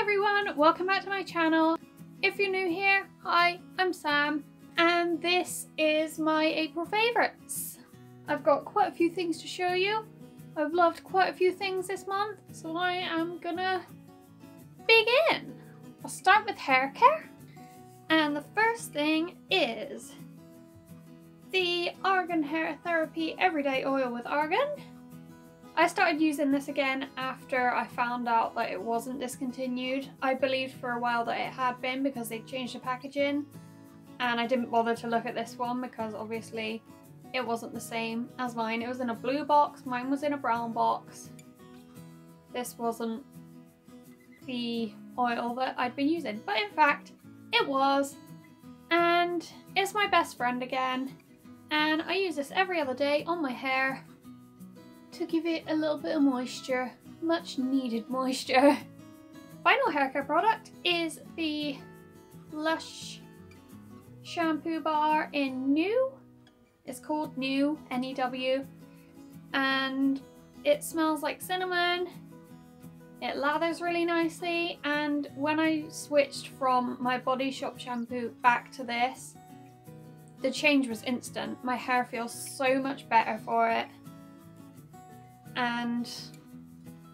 everyone, welcome back to my channel. If you're new here, hi, I'm Sam and this is my April favourites. I've got quite a few things to show you. I've loved quite a few things this month, so I am gonna begin. I'll start with hair care, and the first thing is the Argan Hair Therapy Everyday Oil with Argan. I started using this again after I found out that it wasn't discontinued. I believed for a while that it had been because they changed the packaging, and I didn't bother to look at this one because obviously it wasn't the same as mine. It was in a blue box, mine was in a brown box. This wasn't the oil that I'd been using, but in fact it was, and it's my best friend again, and I use this every other day on my hair to give it a little bit of moisture, much needed moisture. Final hair care product is the Lush shampoo bar in New. It's called New, N-E-W, and it smells like cinnamon. It lathers really nicely, and when I switched from my Body Shop shampoo back to this, the change was instant. My hair feels so much better for it. And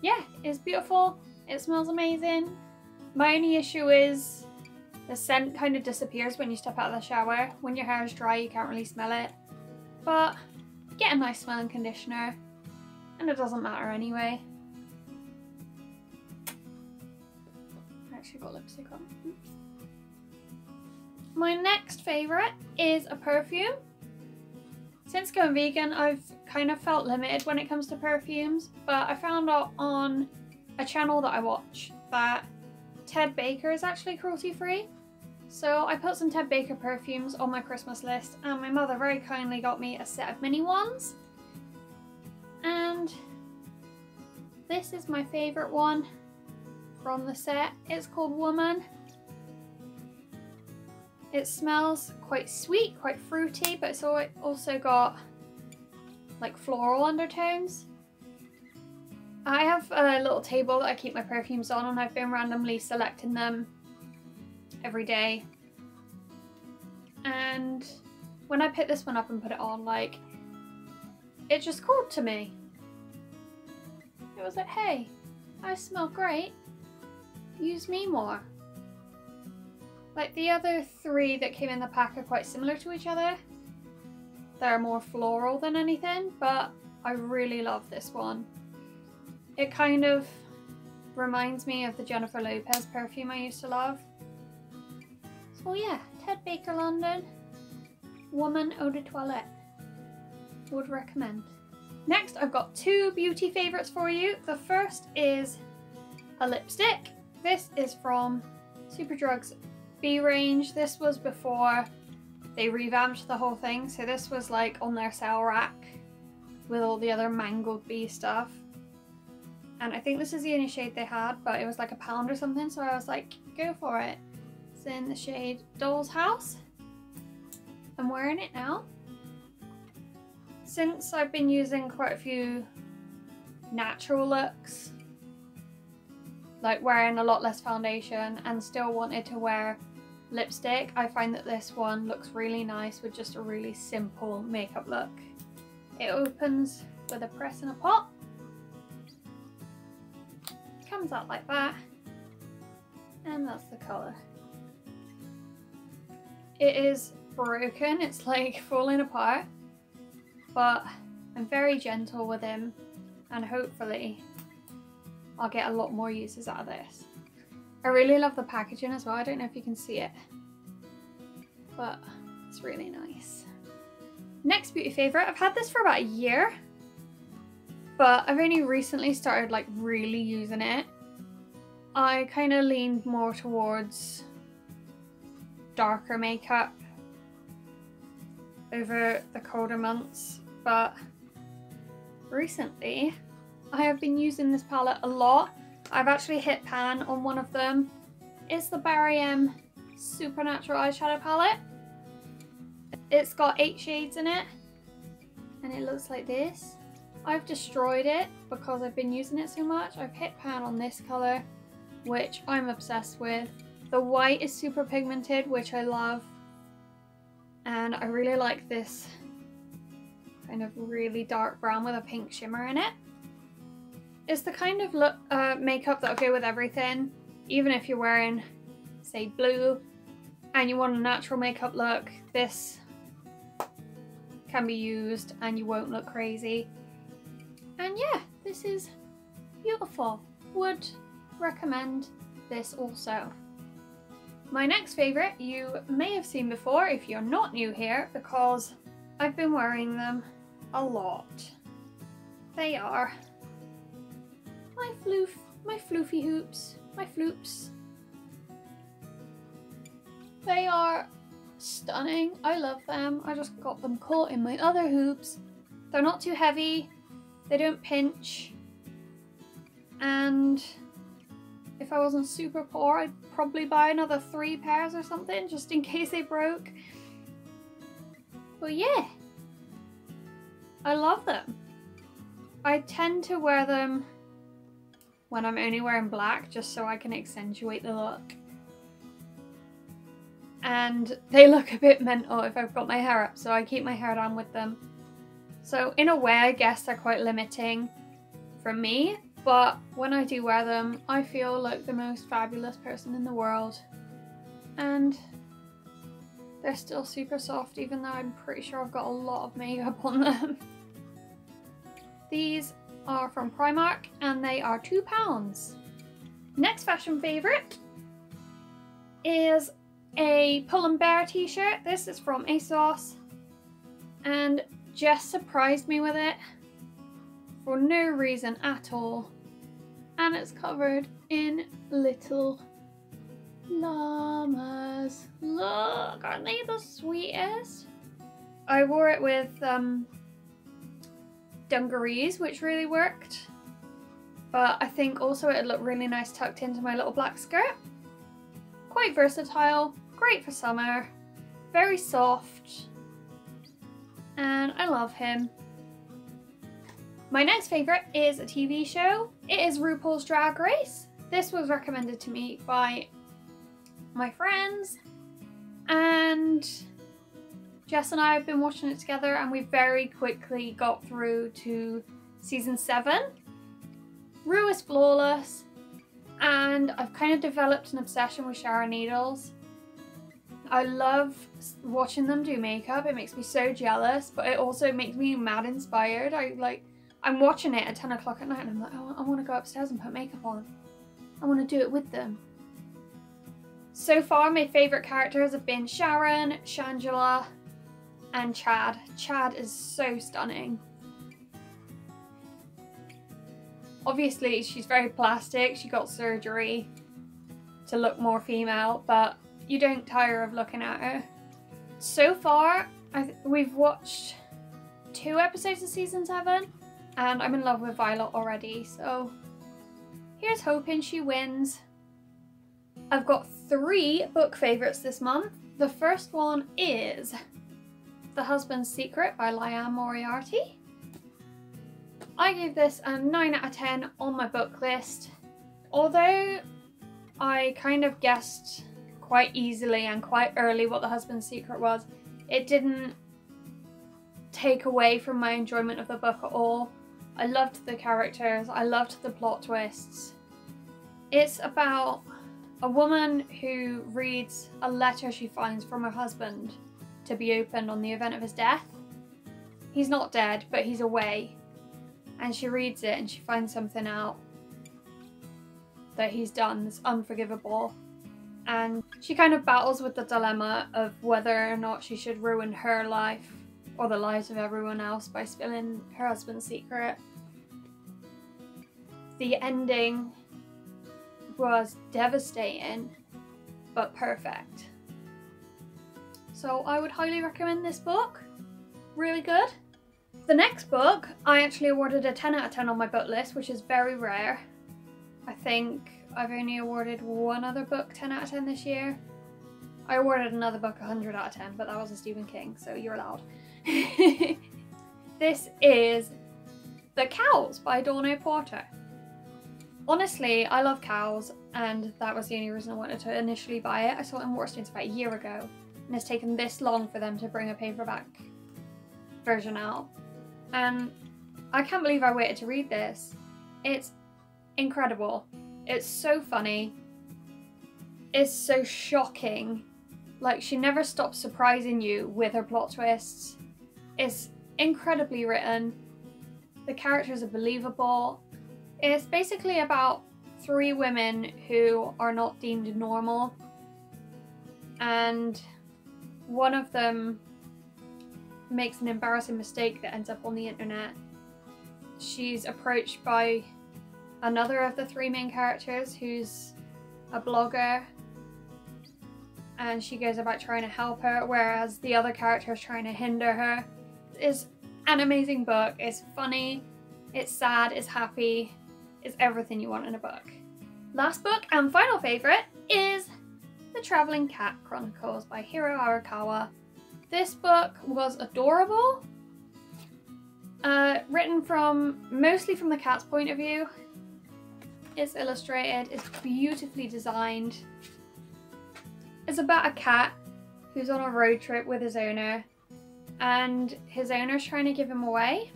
yeah, it's beautiful, it smells amazing. My only issue is the scent kind of disappears when you step out of the shower. When your hair is dry you can't really smell it, but get a nice smelling conditioner and it doesn't matter anyway. I actually got lipstick on. Oops. My next favourite is a perfume. Since going vegan, I've kind of felt limited when it comes to perfumes, but I found out on a channel that I watch that Ted Baker is actually cruelty free. So I put some Ted Baker perfumes on my Christmas list, and my mother very kindly got me a set of mini ones. And this is my favourite one from the set. It's called Woman. It smells quite sweet, quite fruity, but it's also got like floral undertones. I have a little table that I keep my perfumes on, and I've been randomly selecting them every day. And when I picked this one up and put it on, like, it just called to me. It was like, hey, I smell great, use me more. Like, the other three that came in the pack are quite similar to each other. They're more floral than anything, but I really love this one. It kind of reminds me of the Jennifer Lopez perfume I used to love. So yeah, Ted Baker London, Woman Eau de Toilette. Would recommend. Next, I've got two beauty favourites for you. The first is a lipstick. This is from Superdrug's B range. This was before they revamped the whole thing, so this was like on their sale rack with all the other mangled bee stuff, and I think this is the only shade they had, but it was like £1 or something, so I was like, go for it. It's in the shade Doll's House. I'm wearing it now. Since I've been using quite a few natural looks, like wearing a lot less foundation and still wanted to wear lipstick, I find that this one looks really nice with just a really simple makeup look. It opens with a press and a pop. Comes out like that, and that's the colour. It is broken, it's like falling apart, but I'm very gentle with him, and hopefully I'll get a lot more uses out of this. I really love the packaging as well. I don't know if you can see it, but it's really nice. Next beauty favourite, I've had this for about a year, but I've only recently started like really using it. I kind of leaned more towards darker makeup over the colder months, but recently I have been using this palette a lot. I've actually hit pan on one of them. It's the Barry M Supernatural eyeshadow palette. It's got 8 shades in it, and it looks like this. I've destroyed it because I've been using it so much. I've hit pan on this colour, which I'm obsessed with. The white is super pigmented, which I love. And I really like this kind of really dark brown with a pink shimmer in it. It's the kind of look, makeup that'll go with everything. Even if you're wearing, say, blue and you want a natural makeup look, this can be used and you won't look crazy. And yeah, this is beautiful. Would recommend this also. My next favourite you may have seen before if you're not new here, because I've been wearing them a lot. They are my floofy hoops, my floops. They are stunning. I love them. I just got them caught in my other hoops. They're not too heavy. They don't pinch. And if I wasn't super poor, I'd probably buy another 3 pairs or something just in case they broke. But yeah, I love them. I tend to wear them when I'm only wearing black just so I can accentuate the look. And they look a bit mental if I've got my hair up, so I keep my hair down with them. So in a way, I guess they're quite limiting for me, but when I do wear them, I feel like the most fabulous person in the world. And they're still super soft, even though I'm pretty sure I've got a lot of makeup on them. These are from Primark and they are £2. Next fashion favourite is a Pull & Bear t-shirt. This is from ASOS and Jess surprised me with it for no reason at all, and it's covered in little llamas. Look, aren't they the sweetest? I wore it with dungarees, which really worked, but I think also it'd look really nice tucked into my little black skirt. Quite versatile, great for summer, very soft, and I love him. My next favourite is a TV show. It is RuPaul's Drag Race. This was recommended to me by my friends, and Jess and I have been watching it together and we very quickly got through to season 7. Ru is flawless, and I've kind of developed an obsession with shower needles. I love watching them do makeup. It makes me so jealous, but it also makes me mad inspired. I'm watching it at 10 o'clock at night and I'm like, oh, I want to go upstairs and put makeup on. I want to do it with them. So far, my favourite characters have been Sharon, Shangela, and Chad. Chad is so stunning. Obviously, she's very plastic. She got surgery to look more female, but you don't tire of looking at her. So far, we've watched 2 episodes of season 7, and I'm in love with Violet already, so here's hoping she wins. I've got 3 book favourites this month. The first one is The Husband's Secret by Liane Moriarty. I gave this a 9 out of 10 on my book list. Although I kind of guessed quite easily and quite early what The Husband's Secret was, it didn't take away from my enjoyment of the book at all. I loved the characters, I loved the plot twists. It's about a woman who reads a letter she finds from her husband to be opened on the event of his death. He's not dead, but he's away. And she reads it and she finds something out that he's done that's unforgivable. And she kind of battles with the dilemma of whether or not she should ruin her life or the lives of everyone else by spilling her husband's secret. The ending was devastating, but perfect. So I would highly recommend this book. Really good. The next book, I actually awarded a 10 out of 10 on my book list, which is very rare. I think I've only awarded 1 other book 10 out of 10 this year. I awarded another book 100 out of 10, but that was a Stephen King, so you're allowed. This is The Cows by Dawn Porter. Honestly, I love cows. and that was the only reason I wanted to initially buy it. I saw it in Waterstones about a year ago, and it's taken this long for them to bring a paperback version out. And I can't believe I waited to read this. It's incredible. It's so funny. It's so shocking. Like, she never stops surprising you with her plot twists. It's incredibly written. The characters are believable. It's basically about 3 women who are not deemed normal, and one of them makes an embarrassing mistake that ends up on the internet. She's approached by another of the 3 main characters who's a blogger, and she goes about trying to help her, whereas the other character is trying to hinder her. It's an amazing book. It's funny, it's sad, it's happy, it's everything you want in a book. Last book and final favourite is The Travelling Cat Chronicles by Hiro Arakawa. This book was adorable, written mostly from the cat's point of view. It's illustrated, it's beautifully designed. It's about a cat who's on a road trip with his owner, and his owner's trying to give him away.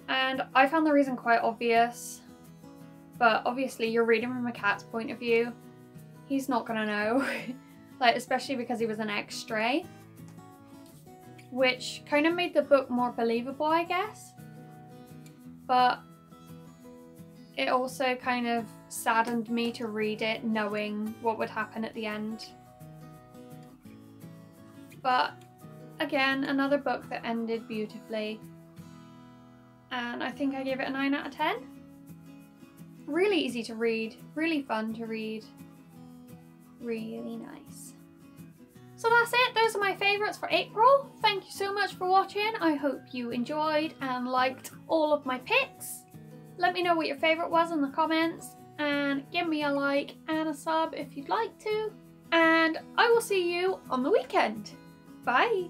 And I found the reason quite obvious, but obviously you're reading from a cat's point of view. He's not gonna know, like, especially because he was an ex-stray, which kind of made the book more believable, I guess. But it also kind of saddened me to read it knowing what would happen at the end. But again, another book that ended beautifully. And I think I gave it a 9 out of 10. Really easy to read, really fun to read, really nice. So that's it, those are my favourites for April. Thank you so much for watching. I hope you enjoyed and liked all of my picks. Let me know what your favourite was in the comments, and give me a like and a sub if you'd like to. And I will see you on the weekend. Bye!